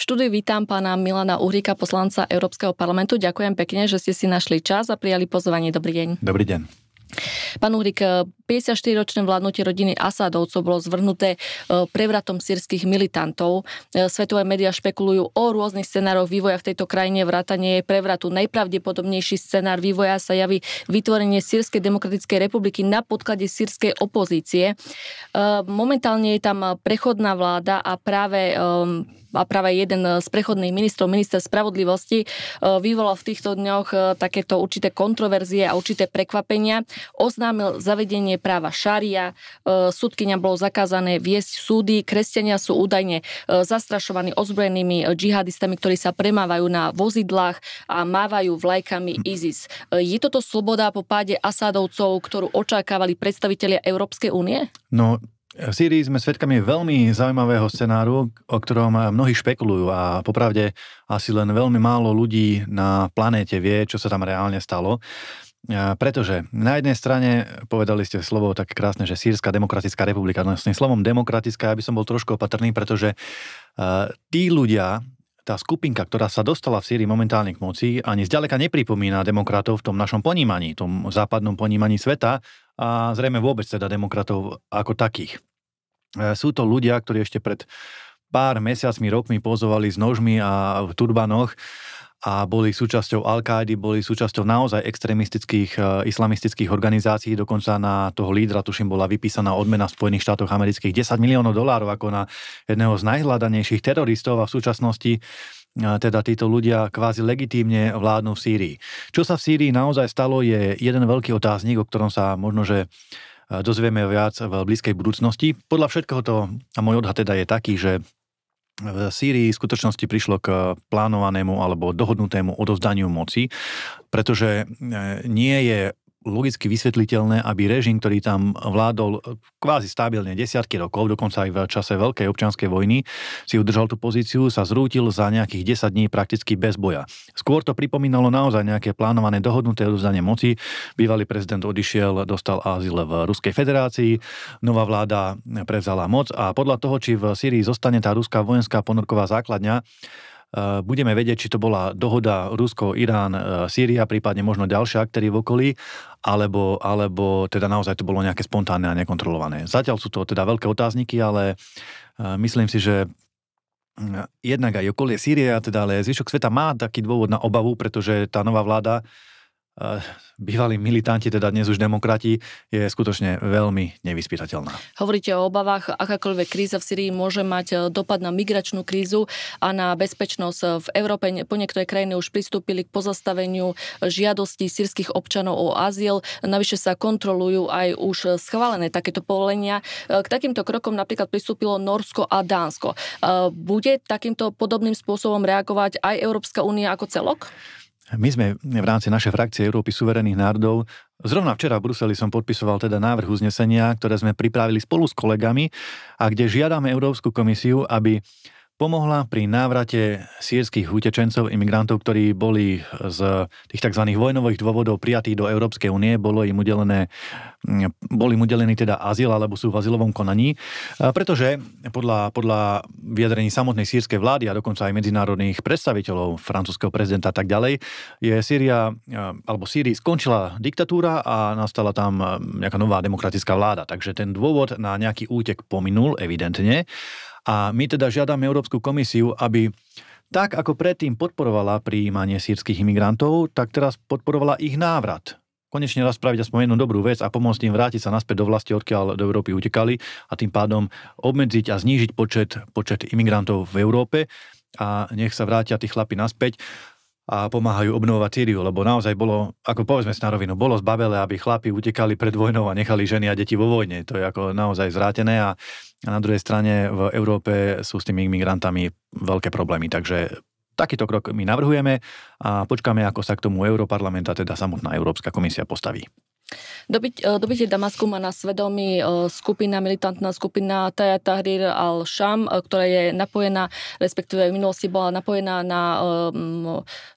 štúdiu vítam pána Milana Uhrika, poslanca Európskeho parlamentu. Ďakujem pekne, že ste si našli čas a prijali pozvanie. Dobrý deň. Dobrý deň. Pán Uhrik, 54-ročné vládnutie rodiny Asadovcov bolo zvrhnuté prevratom sýrskych militantov. Svetové médiá špekulujú o rôznych scenároch vývoja v tejto krajine, vrátane prevratu. Najpravdepodobnejší scenár vývoja sa javí vytvorenie Sýrskej demokratickej republiky na podklade sýrskej opozície. Momentálne je tam prechodná vláda a práve jeden z prechodných ministrov, minister spravodlivosti, vyvolal v týchto dňoch takéto určité kontroverzie a určité prekvapenia. Oznámil zavedenie práva šaria, sudkyňam bolo zakázané viesť súdy, kresťania sú údajne zastrašovaní ozbrojenými džihadistami, ktorí sa premávajú na vozidlách a mávajú vlajkami ISIS. Je toto sloboda po páde Asadovcov, ktorú očakávali predstavitelia Európskej únie? No, v Sýrii sme svedkami veľmi zaujímavého scenáru, o ktorom mnohí špekulujú a popravde asi len veľmi málo ľudí na planéte vie, čo sa tam reálne stalo. Pretože na jednej strane, povedali ste slovo tak krásne, že Sýrska demokratická republika, no s tým slovom demokratická, ja by som bol trošku opatrný, pretože tí ľudia, tá skupinka, ktorá sa dostala v Sýrii momentálne k moci, ani zďaleka nepripomína demokratov v tom našom ponímaní, tom západnom ponímaní sveta a zrejme vôbec teda demokratov ako takých. Sú to ľudia, ktorí ešte pred pár mesiacmi, rokmi pozovali s nožmi a v turbanoch a boli súčasťou Al-Káidy, boli súčasťou naozaj extrémistických islamistických organizácií, dokonca na toho lídra, tuším, bola vypísaná odmena v Spojených štátoch amerických $10 miliónov ako na jedného z najhľadanejších teroristov a v súčasnosti teda títo ľudia kvázi legitímne vládnu v Sýrii. Čo sa v Sýrii naozaj stalo, je jeden veľký otáznik, o ktorom sa možno, že dozvieme viac v blízkej budúcnosti. Podľa všetkého to, a môj odhad teda je taký, že v Sýrii v skutočnosti prišlo k plánovanému alebo dohodnutému odovzdaniu moci, pretože nie je logicky vysvetliteľné, aby režim, ktorý tam vládol kvázi stabilne desiatky rokov, dokonca aj v čase veľkej občianskej vojny, si udržal tú pozíciu, sa zrútil za nejakých 10 dní prakticky bez boja. Skôr to pripomínalo naozaj nejaké plánované dohodnuté odovzdanie moci. Bývalý prezident odišiel, dostal azyl v Ruskej federácii, nová vláda prevzala moc a podľa toho, či v Sýrii zostane tá ruská vojenská ponorková základňa, budeme vedieť, či to bola dohoda Rusko, Irán, Sýria, prípadne možno ďalšie aktéry v okolí, alebo teda naozaj to bolo nejaké spontánne a nekontrolované. Zatiaľ sú to teda veľké otázniky, ale myslím si, že jednak aj okolie Sýrie, teda ale zvyšok sveta má taký dôvod na obavu, pretože tá nová vláda, bývalí militanti, teda dnes už demokrati, je skutočne veľmi nevyspytateľná. Hovoríte o obavách, akákoľvek kríza v Sýrii môže mať dopad na migračnú krízu a na bezpečnosť v Európe. Po niektoré krajiny už pristúpili k pozastaveniu žiadostí sýrskych občanov o azyl. Navyše sa kontrolujú aj už schválené takéto povolenia. K takýmto krokom napríklad pristúpilo Nórsko a Dánsko. Bude takýmto podobným spôsobom reagovať aj Európska únia ako celok? My sme v rámci našej frakcie Európy suverénnych národov, zrovna včera v Bruseli som podpisoval teda návrh uznesenia, ktoré sme pripravili spolu s kolegami a kde žiadame Európsku komisiu, aby pomohla pri návrate sýrskych utečencov, imigrantov, ktorí boli z tých tzv. Vojnových dôvodov prijatí do Európskej únie, boli im udelený teda azyl alebo sú v azylovom konaní, pretože podľa vyjadrení samotnej sýrskej vlády a dokonca aj medzinárodných predstaviteľov, francúzskeho prezidenta a tak ďalej, je Sýria, alebo Sýrii skončila diktatúra a nastala tam nejaká nová demokratická vláda. Takže ten dôvod na nejaký útek pominul evidentne. A my teda žiadame Európsku komisiu, aby tak ako predtým podporovala prijímanie sýrskych imigrantov, tak teraz podporovala ich návrat. Konečne raz spraviť aspoň jednu dobrú vec a pomôcť im vrátiť sa naspäť do vlasti, odkiaľ do Európy utekali a tým pádom obmedziť a znížiť počet imigrantov v Európe a nech sa vrátia tí chlapi naspäť a pomáhajú obnovovať Sýriu, lebo naozaj bolo, ako povedzme si na rovinu, bolo zbabelé, aby chlapi utekali pred vojnou a nechali ženy a deti vo vojne. To je ako naozaj zvrátené a na druhej strane v Európe sú s tými imigrantami veľké problémy. Takže takýto krok my navrhujeme a počkáme, ako sa k tomu Europarlament a teda samotná Európska komisia postaví. Dobitie Damasku má na svedomí militantná skupina Taya Tahrir al-Sham, ktorá je napojená, respektíve v minulosti bola napojená na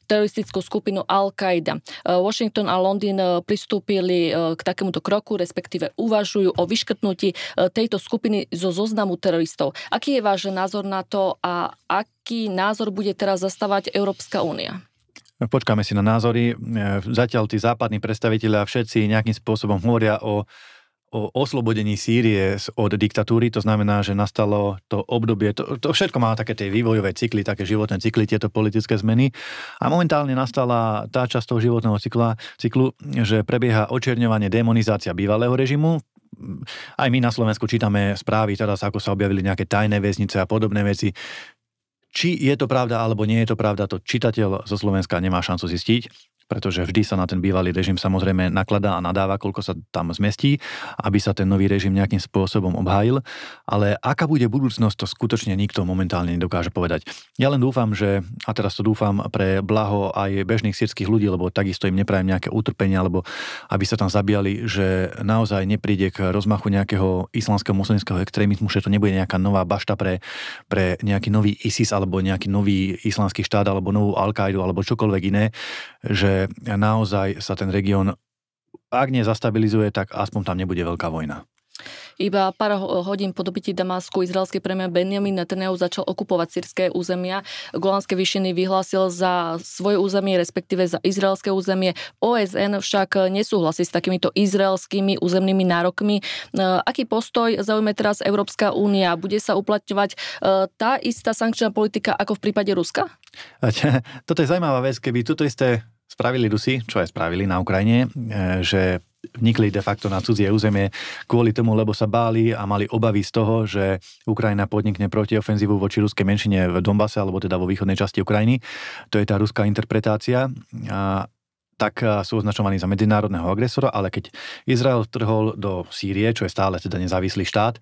teroristickú skupinu Al-Qaida. Washington a Londýn pristúpili k takémuto kroku, respektíve uvažujú o vyškrtnutí tejto skupiny zo zoznamu teroristov. Aký je váš názor na to a aký názor bude teraz zastávať Európska únia? Počkáme si na názory. Zatiaľ tí západní predstavitelia všetci nejakým spôsobom hovoria o oslobodení Sýrie od diktatúry. To znamená, že nastalo to obdobie, to všetko má také tie vývojové cykly, také životné cykly, tieto politické zmeny. A momentálne nastala tá časť toho životného cyklu, že prebieha očierňovanie, demonizácia bývalého režimu. Aj my na Slovensku čítame správy teraz, ako sa objavili nejaké tajné väznice a podobné veci. Či je to pravda, alebo nie je to pravda, to čitateľ zo Slovenska nemá šancu zistiť, pretože vždy sa na ten bývalý režim samozrejme nakladá a nadáva, koľko sa tam zmestí, aby sa ten nový režim nejakým spôsobom obhájil. Ale aká bude budúcnosť, to skutočne nikto momentálne nedokáže povedať. Ja len dúfam, a teraz to dúfam pre blaho aj bežných sýrskych ľudí, lebo takisto im neprajem nejaké utrpenie, alebo aby sa tam zabíjali, že naozaj nepríde k rozmachu nejakého islamského moslimského extrémizmu, že to nebude nejaká nová bašta pre nejaký nový ISIS alebo nejaký nový islamský štát alebo novú Al-Qaidu alebo čokoľvek iné, že naozaj sa ten región, ak nezastabilizuje, tak aspoň tam nebude veľká vojna. Iba pár hodín po dobití Damasku izraelský premiér Benjamin Netanyahu začal okupovať sýrske územia. Golánske výšiny vyhlásil za svoje územie, respektíve za izraelské územie. OSN však nesúhlasí s takýmito izraelskými územnými nárokmi. Aký postoj zaujme teraz Európska únia? Bude sa uplatňovať tá istá sankčná politika ako v prípade Ruska? Toto je zaujímavá vec, keby toto isté spravili Rusi, čo aj spravili na Ukrajine, že vnikli de facto na cudzie územie kvôli tomu, lebo sa báli a mali obavy z toho, že Ukrajina podnikne protiofenzívu voči ruskej menšine v Donbase, alebo teda vo východnej časti Ukrajiny. To je tá ruská interpretácia. Tak sú označovaní za medzinárodného agresora, ale keď Izrael vtrhol do Sýrie, čo je stále teda nezávislý štát,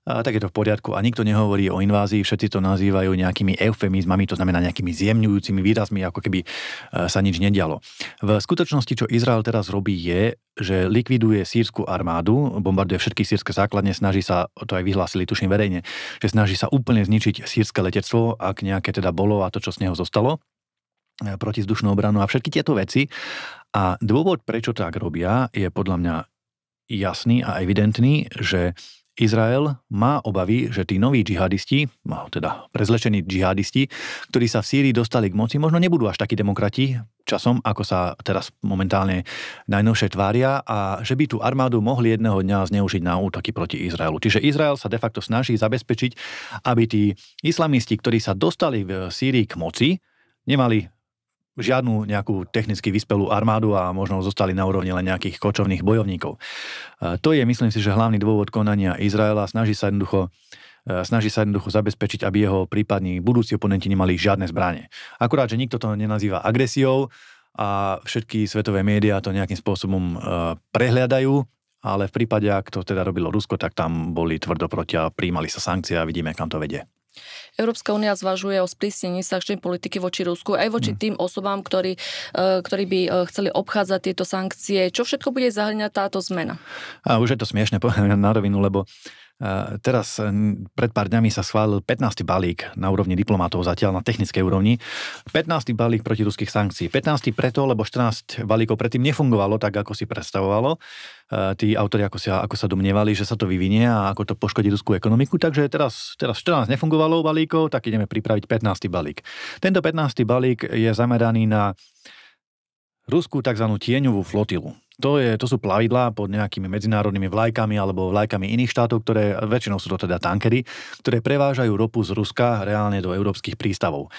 tak je to v poriadku a nikto nehovorí o invázii, všetci to nazývajú nejakými eufemizmami, to znamená nejakými zjemňujúcimi výrazmi, ako keby sa nič nedialo. V skutočnosti, čo Izrael teraz robí, je, že likviduje sýrsku armádu, bombarduje všetky sýrske základne, snaží sa, to aj vyhlásili tuším verejne, že snaží sa úplne zničiť sýrske letectvo, ak nejaké teda bolo a to, čo z neho zostalo, protizdušnú obranu a všetky tieto veci. A dôvod, prečo tak robia, je podľa mňa jasný a evidentný, že Izrael má obavy, že tí noví džihadisti, teda prezlečení džihadisti, ktorí sa v Sýrii dostali k moci, možno nebudú až takí demokrati časom, ako sa teraz momentálne najnovšie tvária a že by tú armádu mohli jedného dňa zneužiť na útoky proti Izraelu. Čiže Izrael sa de facto snaží zabezpečiť, aby tí islamisti, ktorí sa dostali v Sýrii k moci, nemali žiadnu nejakú technicky vyspelú armádu a možno zostali na úrovni len nejakých kočovných bojovníkov. To je, myslím si, že hlavný dôvod konania Izraela. Snaží sa jednoducho zabezpečiť, aby jeho prípadní budúci oponenti nemali žiadne zbrane. Akurát, že nikto to nenazýva agresiou a všetky svetové médiá to nejakým spôsobom prehliadajú, ale v prípade, ak to teda robilo Rusko, tak tam boli tvrdo proti a prijímali sa sankcie a vidíme, kam to vedie. Európska únia zvažuje o sprísnení sankčnej politiky voči Rusku, aj voči tým osobám, ktorí by chceli obchádzať tieto sankcie. Čo všetko bude zahŕňať táto zmena? A už je to smiešne, poviem na rovinu, lebo teraz pred pár dňami sa schválil 15. balík na úrovni diplomatov zatiaľ na technickej úrovni. 15. balík proti ruských sankcií. 15. preto, lebo 14 balíkov predtým nefungovalo tak, ako si predstavovalo. Tí autori ako sa domnievali, že sa to vyvinie a ako to poškodí ruskú ekonomiku. Takže teraz 14 nefungovalo balíkov, tak ideme pripraviť 15. balík. Tento 15. balík je zameraný na ruskú tzv. Tieňovú flotilu. To sú plavidlá pod nejakými medzinárodnými vlajkami alebo vlajkami iných štátov, ktoré väčšinou sú to teda tankery, ktoré prevážajú ropu z Ruska reálne do európskych prístavov.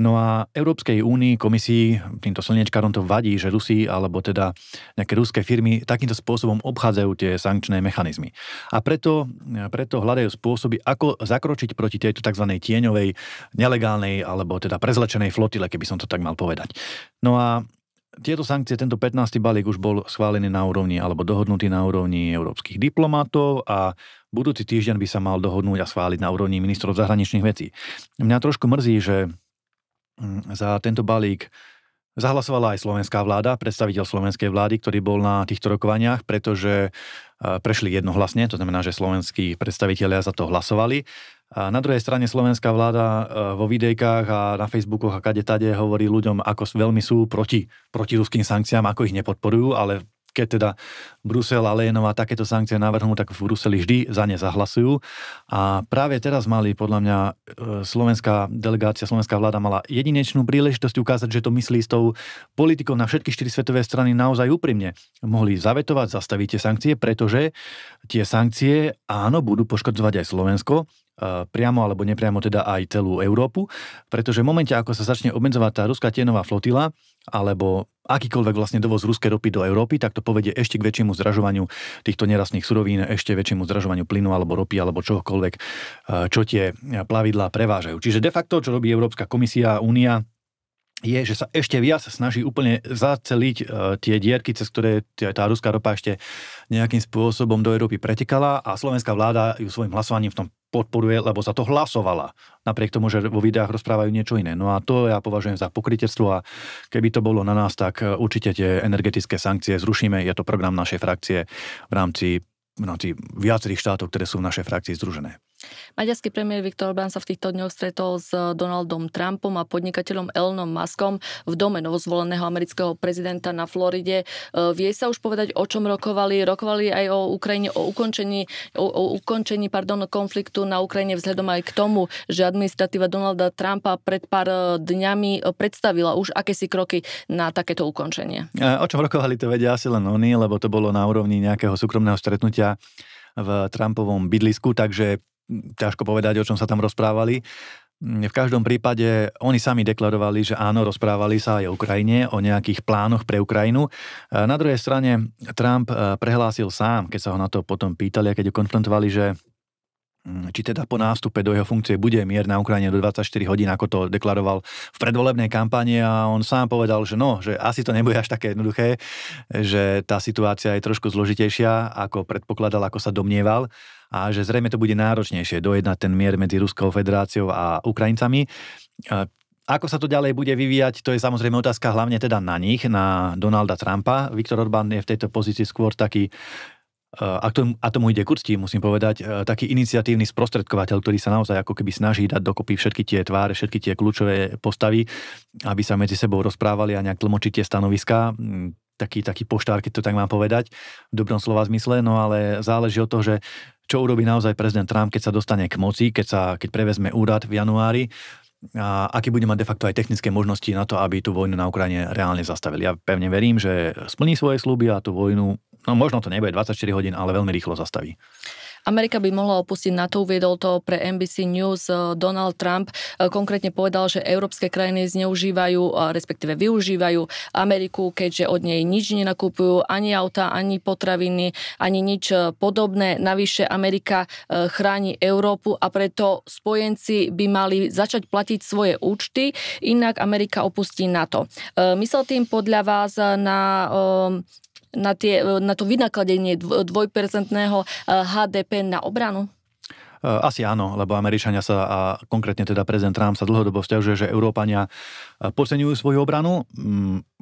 No a Európskej únii, komisii, týmto slniečkárom to vadí, že Rusi alebo teda nejaké ruské firmy takýmto spôsobom obchádzajú tie sankčné mechanizmy. A preto hľadajú spôsoby, ako zakročiť proti tejto tzv. Tieňovej, nelegálnej alebo teda prezlečenej flotile, keby som to tak mal povedať. No a tieto sankcie, tento 15. balík už bol schválený na úrovni alebo dohodnutý na úrovni európskych diplomatov a budúci týždeň by sa mal dohodnúť a schváliť na úrovni ministrov zahraničných vecí. Mňa trošku mrzí, že za tento balík Zahlasovala aj slovenská vláda, predstaviteľ slovenskej vlády, ktorý bol na týchto rokovaniach, pretože prešli jednohlasne, to znamená, že slovenskí predstavitelia za to hlasovali. A na druhej strane slovenská vláda vo videjkách a na Facebookoch a kade-tade hovorí ľuďom, ako veľmi sú proti ruským sankciám, ako ich nepodporujú, ale keď teda Brusel a Leyenová takéto sankcie navrhnú, tak v Bruseli vždy za ne zahlasujú. A práve teraz mali, podľa mňa, slovenská delegácia, slovenská vláda mala jedinečnú príležitosť ukázať, že to myslí s tou politikou na všetky 4 svetové strany naozaj úprimne. Mohli zavetovať, zastaviť tie sankcie, pretože tie sankcie, áno, budú poškodzovať aj Slovensko, priamo alebo nepriamo teda aj celú Európu, pretože v momente, ako sa začne obmedzovať tá ruská tieňová flotila, alebo akýkoľvek vlastne dovoz ruskej ropy do Európy, tak to povedie ešte k väčšiemu zdražovaniu týchto nerastných surovín, ešte väčšiemu zdražovaniu plynu alebo ropy alebo čohokoľvek, čo tie plavidlá prevážajú. Čiže de facto, čo robí Európska komisia a Únia, je, že sa ešte viac snaží úplne zaceliť tie dierky, cez ktoré tá ruská ropa ešte nejakým spôsobom do Európy pretekala a slovenská vláda ju svojim hlasovaním v tom podporuje, lebo za to hlasovala. Napriek tomu, že vo videách rozprávajú niečo iné. No a to ja považujem za pokrytectvo a keby to bolo na nás, tak určite tie energetické sankcie zrušíme. Je to program našej frakcie v rámci viacerých štátov, ktoré sú v našej frakcii združené. Maďarský premiér Viktor Orbán sa v týchto dňoch stretol s Donaldom Trumpom a podnikateľom Elonom Muskom v dome novozvoleného amerického prezidenta na Floride. Vie sa už povedať, o čom rokovali? Rokovali aj o Ukrajine, o ukončení konfliktu na Ukrajine vzhľadom aj k tomu, že administratíva Donalda Trumpa pred pár dňami predstavila už akési kroky na takéto ukončenie. O čom rokovali, to vedia asi len oni, lebo to bolo na úrovni nejakého súkromného stretnutia v Trumpovom bydlisku, takže ťažko povedať, o čom sa tam rozprávali. V každom prípade oni sami deklarovali, že áno, rozprávali sa aj o Ukrajine, o nejakých plánoch pre Ukrajinu. Na druhej strane Trump prehlásil sám, keď sa ho na to potom pýtali a keď ho konfrontovali, že či teda po nástupe do jeho funkcie bude mier na Ukrajine do 24 hodín, ako to deklaroval v predvolebnej kampani a on sám povedal, že že asi to nebude až také jednoduché, že tá situácia je trošku zložitejšia, ako predpokladal, ako sa domnieval a že zrejme to bude náročnejšie dojednať ten mier medzi Ruskou federáciou a Ukrajincami. Ako sa to ďalej bude vyvíjať, to je samozrejme otázka hlavne teda na nich, na Donalda Trumpa. Viktor Orbán je v tejto pozícii skôr taký, a tomu ide k úcti, musím povedať, taký iniciatívny sprostredkovateľ, ktorý sa naozaj ako keby snaží dať dokopy všetky tie tváre, všetky tie kľúčové postavy, aby sa medzi sebou rozprávali a nejak tlmočiť tie stanoviská. Taký poštár, keď to tak mám povedať, v dobrom slova zmysle, no ale záleží od toho, že čo urobí naozaj prezident Trump, keď sa dostane k moci, keď prevezme úrad v januári, a aký bude mať de facto aj technické možnosti na to, aby tú vojnu na Ukrajine reálne zastavili. Ja pevne verím, že splní svoje sľuby a tú vojnu, možno to nebude 24 hodín, ale veľmi rýchlo zastaví. Amerika by mohla opustiť NATO, uviedol to pre NBC News Donald Trump. Konkrétne povedal, že európske krajiny zneužívajú, respektíve využívajú Ameriku, keďže od nej nič nenakúpujú, ani auta, ani potraviny, ani nič podobné. Navyše Amerika chráni Európu a preto spojenci by mali začať platiť svoje účty, inak Amerika opustí NATO. Myslel tým podľa vás na to vynakladenie 2% HDP na obranu? Asi áno, lebo Američania sa, a konkrétne teda prezident Trump sa dlhodobo vzťažuje, že Európania podceňujú svoju obranu.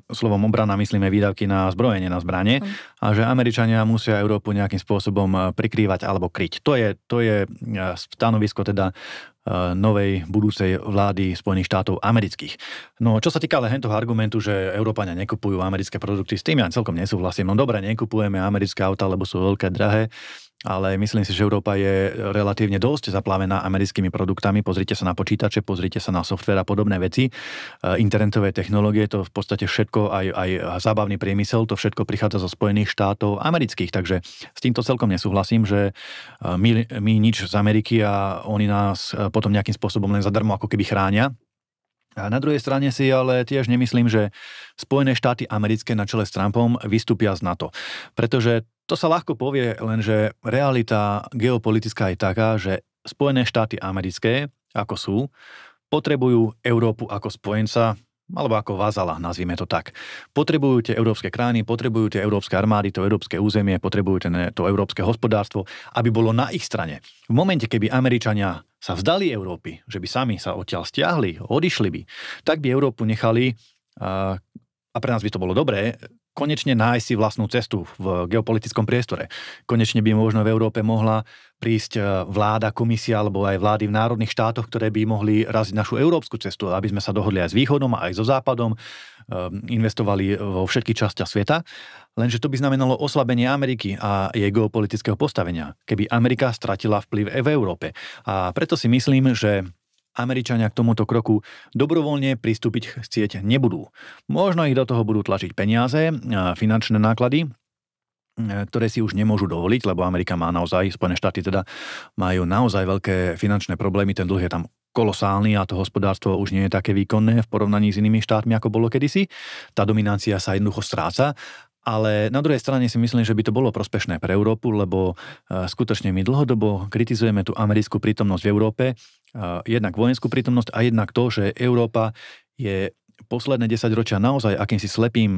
Slovom obrana myslíme výdavky na zbrojenie, na zbranie. A že Američania musia Európu nejakým spôsobom prikrývať alebo kryť. To je stanovisko teda novej budúcej vlády Spojených štátov amerických. No, čo sa týka ale toho argumentu, že Európania nekupujú americké produkty, s tým ja celkom nesúhlasím. No dobre, nekupujeme americké auta, lebo sú veľké, drahé, ale myslím si, že Európa je relatívne dosť zaplavená americkými produktami. Pozrite sa na počítače, pozrite sa na softvér a podobné veci. Internetové technológie, to v podstate všetko, aj zábavný priemysel, to všetko prichádza zo Spojených štátov amerických. Takže s týmto celkom nesúhlasím, že my nič z Ameriky a oni nás potom nejakým spôsobom len zadarmo ako keby chránia. A na druhej strane si ale tiež nemyslím, že Spojené štáty americké na čele s Trumpom vystúpia z NATO. Pretože to sa ľahko povie, lenže realita geopolitická je taká, že Spojené štáty americké, ako sú, potrebujú Európu ako spojenca, alebo ako vazala, nazvime to tak. Potrebujú tie európske krajiny, potrebujú tie európske armády, to európske územie, potrebujú to európske hospodárstvo, aby bolo na ich strane. V momente, keby Američania sa vzdali Európy, že by sami sa odtiaľ stiahli, odišli by, tak by Európu nechali a pre nás by to bolo dobré, konečne nájsť si vlastnú cestu v geopolitickom priestore. Konečne by možno v Európe mohla prísť vláda, komisia alebo aj vlády v národných štátoch, ktoré by mohli raziť našu európsku cestu, aby sme sa dohodli aj s východom, aj so západom, investovali vo všetkých častiach sveta. Lenže to by znamenalo oslabenie Ameriky a jej geopolitického postavenia, keby Amerika stratila vplyv v Európe. A preto si myslím, že Američania k tomuto kroku dobrovoľne pristúpiť chcieť nebudú. Možno ich do toho budú tlačiť peniaze, finančné náklady, ktoré si už nemôžu dovoliť, lebo Amerika má naozaj, Spojené štáty teda majú naozaj veľké finančné problémy, ten dlh je tam kolosálny a to hospodárstvo už nie je také výkonné v porovnaní s inými štátmi, ako bolo kedysi. Tá dominancia sa jednoducho stráca. Ale na druhej strane si myslím, že by to bolo prospešné pre Európu, lebo skutočne my dlhodobo kritizujeme tú americkú prítomnosť v Európe, jednak vojenskú prítomnosť a jednak to, že Európa je posledné 10 ročia naozaj akýmsi slepým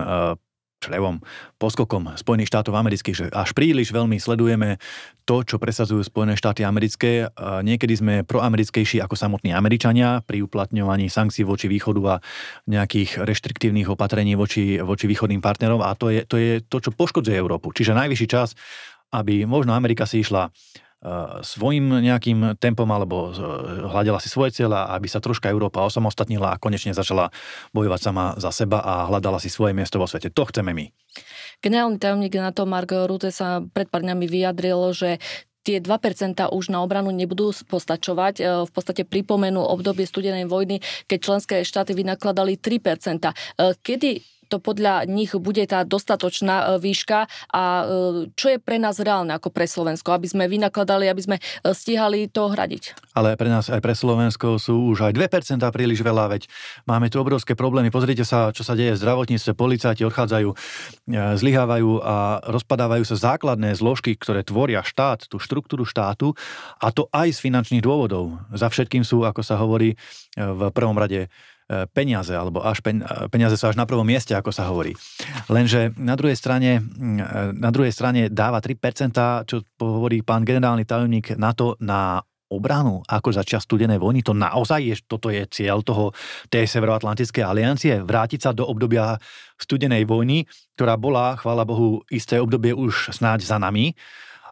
črevom, poskokom Spojených štátov amerických, že až príliš veľmi sledujeme to, čo presadzujú Spojené štáty americké. Niekedy sme proamerickejší ako samotní Američania pri uplatňovaní sankcií voči východu a nejakých reštriktívnych opatrení voči východným partnerom a to je to, čo poškodzuje Európu. Čiže najvyšší čas, aby možno Amerika si išla svojim nejakým tempom alebo hľadala si svoje cieľa, aby sa troška Európa osamostatnila a konečne začala bojovať sama za seba a hľadala si svoje miesto vo svete. To chceme my. Generálny tajomník NATO Mark Rutte sa pred pár dňami vyjadril, že tie 2% už na obranu nebudú postačovať. V podstate pripomenú obdobie studenej vojny, keď členské štáty vynakladali 3%. Kedy to podľa nich bude tá dostatočná výška a čo je pre nás reálne ako pre Slovensko, aby sme vynakladali, aby sme stíhali to hradiť? Ale pre nás aj pre Slovensko sú už aj 2% príliš veľa, veď máme tu obrovské problémy. Pozrite sa, čo sa deje v zdravotníctve, policajti odchádzajú, zlyhávajú a rozpadávajú sa základné zložky, ktoré tvoria štát, tú štruktúru štátu a to aj z finančných dôvodov. Za všetkým sú, ako sa hovorí v prvom rade, peniaze, alebo peniaze sú až na prvom mieste, ako sa hovorí. Lenže na druhej strane dáva 3%, čo hovorí pán generálny tajomník NATO na obranu, ako začia studenej vojny. To naozaj toto je cieľ tej Severoatlantickej aliancie, vrátiť sa do obdobia studenej vojny, ktorá bola, chvála Bohu, isté obdobie už snáď za nami.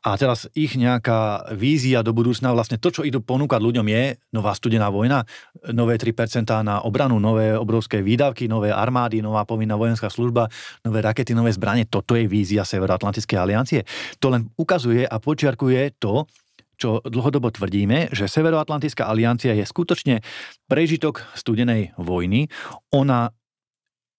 A teraz ich nejaká vízia do budúcna, vlastne to, čo idú ponúkať ľuďom je nová studená vojna, nové 3% na obranu, nové obrovské výdavky, nové armády, nová povinná vojenská služba, nové rakety, nové zbranie. Toto je vízia Severoatlantickej aliancie. To len ukazuje a počiarkuje to, čo dlhodobo tvrdíme, že Severoatlantická aliancia je skutočne prežitok studenej vojny. Ona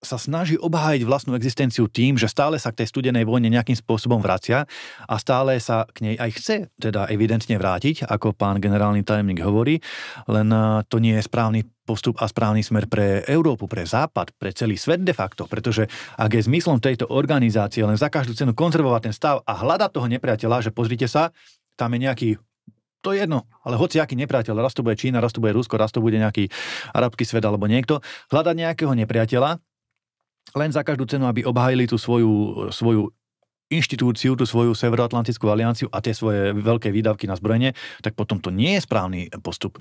sa snaží obhájiť vlastnú existenciu tým, že stále sa k tej studenej vojne nejakým spôsobom vracia a stále sa k nej aj chce teda evidentne vrátiť, ako pán generálny tajomník hovorí, len to nie je správny postup a správny smer pre Európu, pre Západ, pre celý svet de facto, pretože ak je zmyslom tejto organizácie len za každú cenu konzervovať ten stav a hľadať toho nepriateľa, že pozrite sa, tam je nejaký, to je jedno, ale hociaký nepriateľ, raz to bude Čína, raz to bude Rusko, raz to bude nejaký arabský svet alebo niekto, hľadať nejakého nepriateľa len za každú cenu, aby obhájili tú svoju inštitúciu, tú svoju Severoatlantickú alianciu a tie svoje veľké výdavky na zbrojenie, tak potom to nie je správny postup.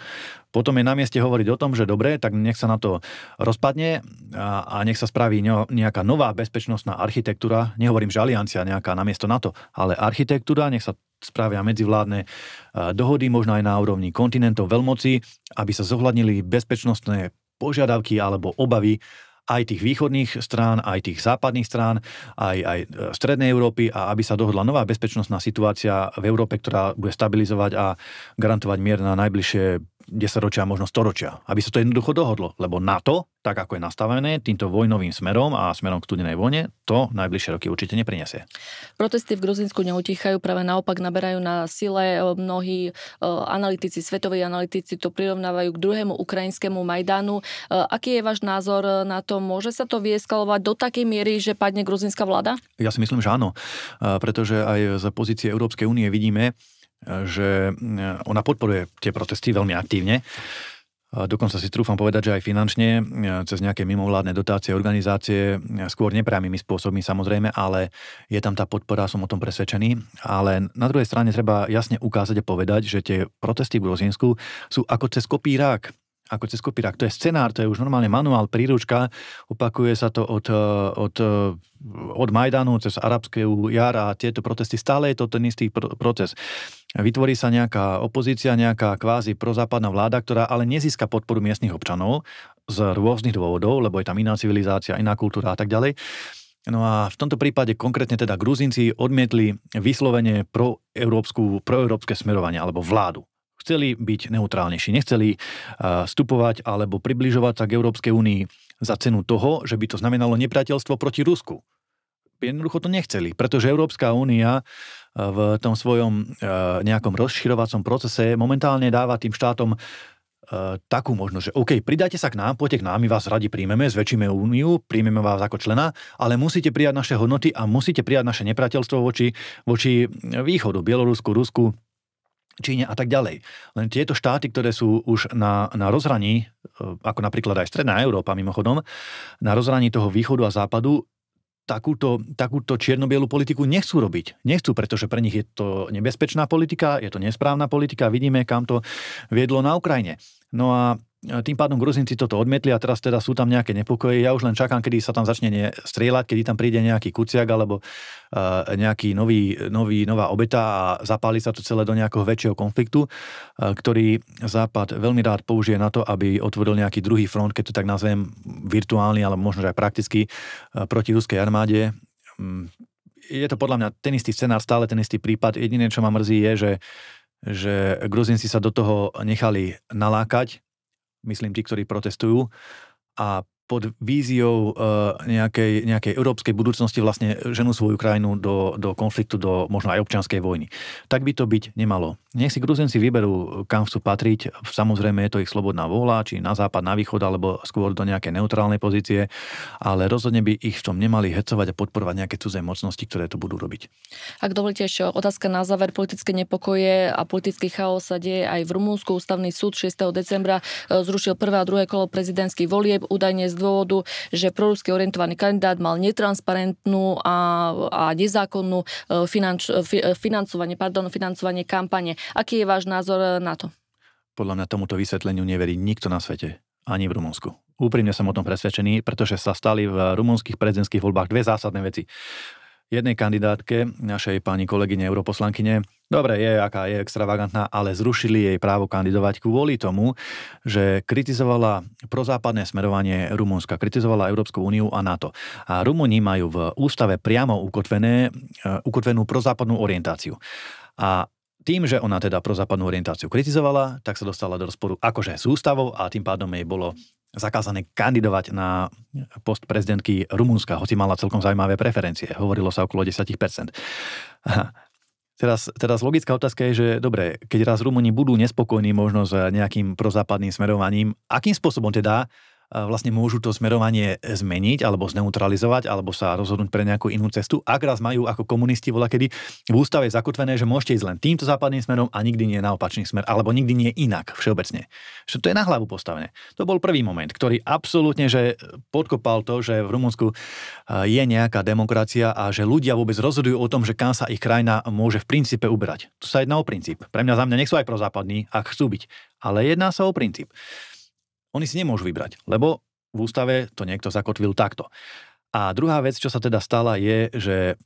Potom je na mieste hovoriť o tom, že dobre, tak nech sa na to rozpadne a nech sa spraví nejaká nová bezpečnostná architektúra, nehovorím, že aliancia nejaká namiesto NATO, ale architektúra, nech sa spravia medzivládne dohody, možno aj na úrovni kontinentov, veľmocí, aby sa zohľadnili bezpečnostné požiadavky alebo obavy aj tých východných strán, aj tých západných strán, aj strednej Európy a aby sa dohodla nová bezpečnostná situácia v Európe, ktorá bude stabilizovať a garantovať mier na najbližšie 10 ročia, možno 100 ročia. Aby sa to jednoducho dohodlo, lebo NATO, tak ako je nastavené týmto vojnovým smerom a smerom k studenej vojne, to najbližšie roky určite neprinesie. Protesty v Gruzínsku neutichajú, práve naopak naberajú na sile. Mnohí analytici, svetoví analytici to prirovnávajú k druhému ukrajinskému Majdánu. Aký je váš názor na to? Môže sa to vyeskalovať do takej miery, že padne gruzínska vláda? Ja si myslím, že áno, pretože aj z pozície Európskej únie vidíme, že ona podporuje tie protesty veľmi aktívne. Dokonca si trúfam povedať, že aj finančne, cez nejaké mimovládne dotácie, organizácie, skôr nepriamými spôsobmi samozrejme, ale je tam tá podpora, som o tom presvedčený. Ale na druhej strane treba jasne ukázať a povedať, že tie protesty v Gruzínsku sú ako cez kopírák. ako cez kopírák. To je scenár, to je už normálne manuál, príručka, opakuje sa to od Majdanu cez arabskú jar a tieto protesty, stále je to ten istý proces. Vytvorí sa nejaká opozícia, nejaká kvázi prozápadná vláda, ktorá ale nezíska podporu miestnych občanov z rôznych dôvodov, lebo je tam iná civilizácia, iná kultúra a tak ďalej. No a v tomto prípade konkrétne teda Gruzínci odmietli vyslovene proeurópske smerovanie alebo vládu. Chceli byť neutrálnejší, nechceli vstupovať alebo približovať sa k Európskej únii za cenu toho, že by to znamenalo nepriateľstvo proti Rusku. Jednoducho to nechceli, pretože Európska únia v tom svojom nejakom rozširovacom procese momentálne dáva tým štátom takú možnosť, že OK, pridajte sa k nám, poďte k nám, my vás radi príjmeme, zväčšíme úniu, príjmeme vás ako člena, ale musíte prijať naše hodnoty a musíte prijať naše nepriateľstvo voči východu, Bielorusku, Rusku, Číne a tak ďalej. Len tieto štáty, ktoré sú už na rozhraní, ako napríklad aj Stredná Európa mimochodom, na rozhraní toho východu a západu, takúto čierno-bielú politiku nechcú robiť. Nechcú, pretože pre nich je to nebezpečná politika, je to nesprávna politika, vidíme, kam to viedlo na Ukrajine. No a tým pádom Gruzínci toto odmietli a teraz teda sú tam nejaké nepokoje. Ja už len čakám, kedy sa tam začne strieľať, kedy tam príde nejaký Kuciak alebo nejaký nová obeta a zapáli sa to celé do nejakého väčšieho konfliktu, ktorý Západ veľmi rád použije na to, aby otvoril nejaký druhý front, keď to tak nazvem virtuálny, alebo možno aj prakticky proti ruskej armáde. Je to podľa mňa ten istý scenár, stále ten istý prípad. Jediné, čo ma mrzí, je, že Gruzínci sa do toho nechali nalákať, myslím tí, ktorí protestujú, a pod víziou nejakej európskej budúcnosti vlastne ženú svoju krajinu do konfliktu, do možno aj občianskej vojny. Tak by to byť nemalo. Nech si Gruzínci vyberú, kam chcú patriť. Samozrejme je to ich slobodná vôľa, či na západ, na východ, alebo skôr do nejakej neutrálnej pozície, ale rozhodne by ich v tom nemali hecovať a podporovať nejaké cudzé mocnosti, ktoré to budú robiť. Ak dovolíte ešte otázka na záver, politické nepokoje a politický chaos sa deje aj v Rumunsku. Ústavný súd 6. decembra zrušil prvé a druhé kolo prezidentských volieb, údajne z dôvodu, že prorusky orientovaný kandidát mal netransparentnú a nezákonnú financovanie kampane. Aký je váš názor na to? Podľa mňa tomuto vysvetleniu neverí nikto na svete, ani v Rumunsku. Úprimne som o tom presvedčený, pretože sa stali v rumunských prezidentských voľbách dve zásadné veci. Jednej kandidátke, našej pani kolegyne europoslankyne, dobre, aká je extravagantná, ale zrušili jej právo kandidovať kvôli tomu, že kritizovala prozápadné smerovanie Rumunska, kritizovala Európsku úniu a NATO. A Rumúni majú v ústave priamo ukotvenú prozápadnú orientáciu. A tým, že ona teda prozápadnú orientáciu kritizovala, tak sa dostala do rozporu akože s ústavou a tým pádom jej bolo zakázané kandidovať na post prezidentky Rumunska, hoci mala celkom zaujímavé preferencie. Hovorilo sa okolo 10%. Teraz logická otázka je, že dobre, keď raz Rumúni budú nespokojní možno s nejakým prozápadným smerovaním, akým spôsobom teda vlastne môžu to smerovanie zmeniť, alebo zneutralizovať, alebo sa rozhodnúť pre nejakú inú cestu, ak raz majú ako komunisti voľakedy v ústave zakotvené, že môžete ísť len týmto západným smerom a nikdy nie na opačný smer, alebo nikdy nie inak všeobecne. Že to je na hlavu postavené. To bol prvý moment, ktorý absolútne že podkopal to, že v Rumunsku je nejaká demokracia a že ľudia vôbec rozhodujú o tom, že kam sa ich krajina môže v princípe uberať. To sa jedná o princíp. Pre mňa za mňa nech sú aj prozápadní, ak chcú byť, ale jedná sa o princíp. Oni si nemôžu vybrať, lebo v ústave to niekto zakotvil takto. A druhá vec, čo sa teda stala, je, že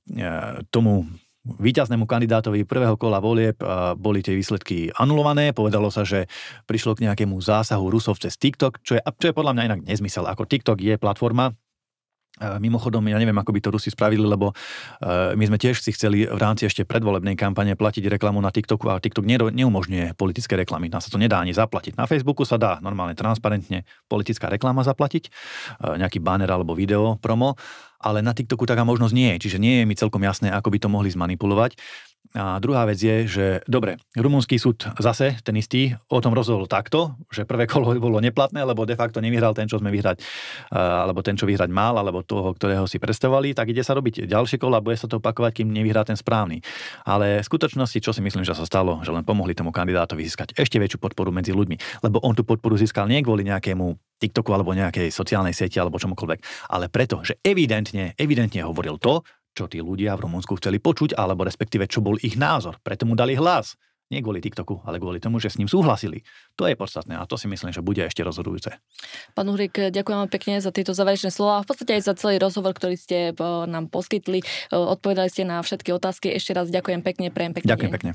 tomu víťaznému kandidátovi prvého kola volieb boli tie výsledky anulované. Povedalo sa, že prišlo k nejakému zásahu Rusov cez TikTok, čo je podľa mňa inak nezmysel. Ako TikTok je platforma. Mimochodom, ja neviem, ako by to Rusi spravili, lebo my sme tiež si chceli v rámci ešte predvolebnej kampane platiť reklamu na TikToku a TikTok neumožňuje politické reklamy. Nás sa to nedá ani zaplatiť. Na Facebooku sa dá normálne transparentne politická reklama zaplatiť, nejaký banner alebo video, promo, ale na TikToku taká možnosť nie je. Čiže nie je mi celkom jasné, ako by to mohli zmanipulovať. A druhá vec je, že dobre, rumunský súd zase, ten istý, o tom rozhodol takto, že prvé kolo bolo neplatné, lebo de facto nevyhral ten, čo sme vyhrať, alebo ten, čo vyhrať mal, alebo toho, ktorého si predstavovali, tak ide sa robiť ďalšie kolo a bude sa to opakovať, kým nevyhrá ten správny. Ale v skutočnosti, čo si myslím, že sa stalo, že len pomohli tomu kandidátovi získať ešte väčšiu podporu medzi ľuďmi, lebo on tú podporu získal nie kvôli nejakému TikToku alebo nejakej sociálnej sieti alebo čomukoľvek, ale preto, že evidentne hovoril to, čo tí ľudia v Rumunsku chceli počuť, alebo respektíve čo bol ich názor. Preto mu dali hlas. Nie kvôli TikToku, ale kvôli tomu, že s ním súhlasili. To je podstatné a to si myslím, že bude ešte rozhodujúce. Pán Uhrík, ďakujem vám pekne za tieto záverečné slova a v podstate aj za celý rozhovor, ktorý ste nám poskytli. Odpovedali ste na všetky otázky. Ešte raz ďakujem pekne, prejem pekne. Ďakujem pekne.